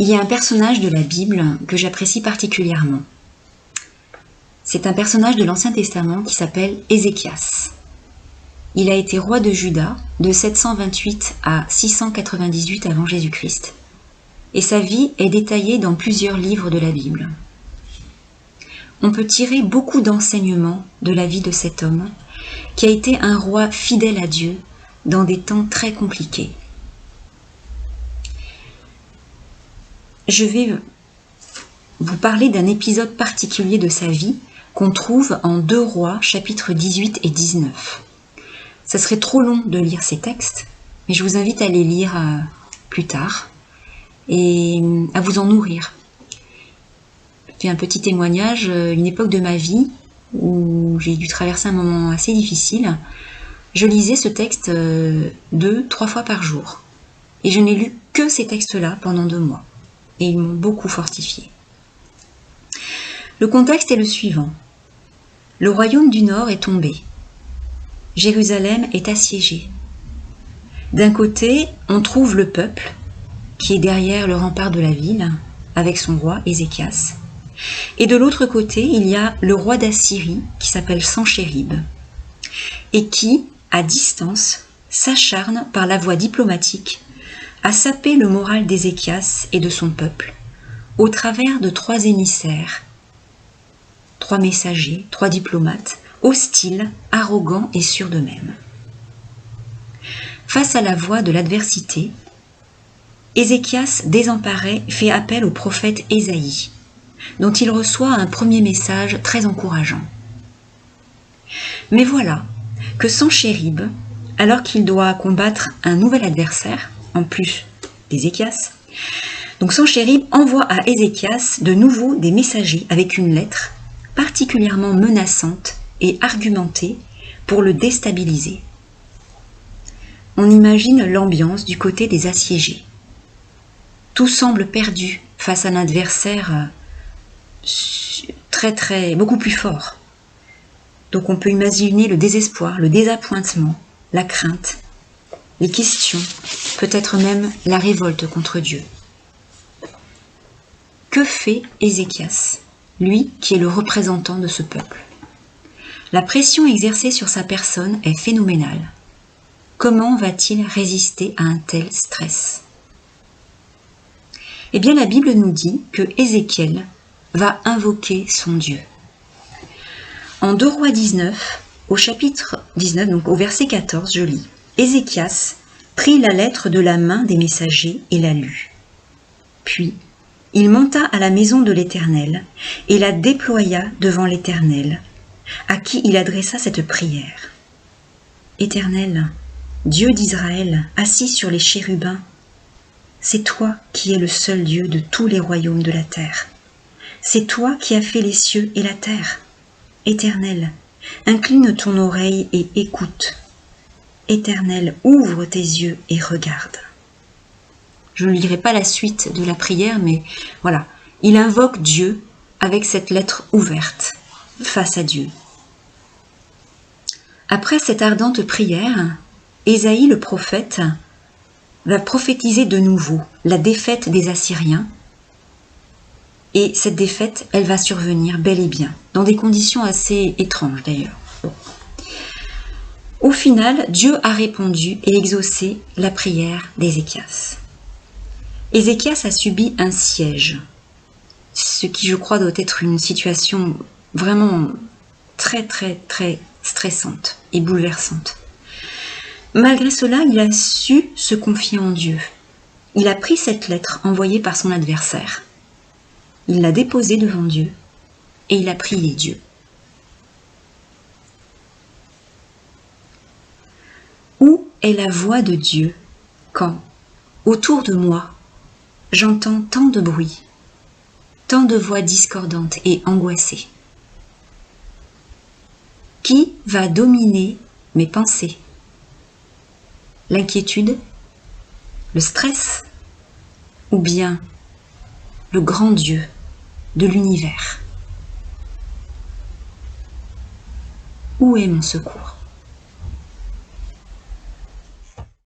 Il y a un personnage de la Bible que j'apprécie particulièrement. C'est un personnage de l'Ancien Testament qui s'appelle Ézéchias. Il a été roi de Juda de 728 à 698 avant Jésus-Christ. Et sa vie est détaillée dans plusieurs livres de la Bible. On peut tirer beaucoup d'enseignements de la vie de cet homme, qui a été un roi fidèle à Dieu dans des temps très compliqués. Je vais vous parler d'un épisode particulier de sa vie qu'on trouve en 2 Rois, chapitres 18 et 19. Ça serait trop long de lire ces textes, mais je vous invite à les lire plus tard et à vous en nourrir. Je fais un petit témoignage, une époque de ma vie où j'ai dû traverser un moment assez difficile. Je lisais ce texte 2-3 fois par jour. Et je n'ai lu que ces textes-là pendant 2 mois. Et ils m'ont beaucoup fortifié. Le contexte est le suivant. Le royaume du Nord est tombé. Jérusalem est assiégée. D'un côté, on trouve le peuple qui est derrière le rempart de la ville, avec son roi Ézéchias. Et de l'autre côté, il y a le roi d'Assyrie qui s'appelle Sanchérib et qui, à distance, s'acharne par la voie diplomatique à saper le moral d'Ézéchias et de son peuple au travers de 3 émissaires, 3 messagers, 3 diplomates, hostiles, arrogants et sûrs d'eux-mêmes. Face à la voie de l'adversité, Ézéchias, désemparé, fait appel au prophète Ésaïe, dont il reçoit un premier message très encourageant. Mais voilà que Sanchérib, alors qu'il doit combattre un nouvel adversaire, en plus d'Ézéchias, donc Sanchérib envoie à Ézéchias de nouveau des messagers avec une lettre particulièrement menaçante et argumentée pour le déstabiliser. On imagine l'ambiance du côté des assiégés. Tout semble perdu face à un adversaire beaucoup plus fort. Donc on peut imaginer le désespoir, le désappointement, la crainte, les questions, peut-être même la révolte contre Dieu. Que fait Ézéchias, lui qui est le représentant de ce peuple? La pression exercée sur sa personne est phénoménale. Comment va-t-il résister à un tel stress? Eh bien, la Bible nous dit que Ézéchiel va invoquer son Dieu. En 2 Rois 19, au chapitre 19, donc au verset 14, je lis. Ézéchias prit la lettre de la main des messagers et la lut. Puis, il monta à la maison de l'Éternel et la déploya devant l'Éternel, à qui il adressa cette prière. Éternel, Dieu d'Israël, assis sur les chérubins, c'est toi qui es le seul Dieu de tous les royaumes de la terre. C'est toi qui as fait les cieux et la terre. Éternel, incline ton oreille et écoute. Éternel, ouvre tes yeux et regarde. Je ne lirai pas la suite de la prière, mais voilà, il invoque Dieu avec cette lettre ouverte face à Dieu. Après cette ardente prière, Ésaïe le prophète va prophétiser de nouveau la défaite des Assyriens. Et cette défaite, elle va survenir bel et bien, dans des conditions assez étranges d'ailleurs. Au final, Dieu a répondu et exaucé la prière d'Ézéchias. Ézéchias a subi un siège, ce qui je crois doit être une situation vraiment très stressante et bouleversante. Malgré cela, il a su se confier en Dieu. Il a pris cette lettre envoyée par son adversaire. Il l'a déposée devant Dieu et il a prié Dieu. Où est la voix de Dieu quand, autour de moi, j'entends tant de bruit, tant de voix discordantes et angoissées? Qui va dominer mes pensées? L'inquiétude, le stress, ou bien le grand Dieu de l'univers? Où est mon secours?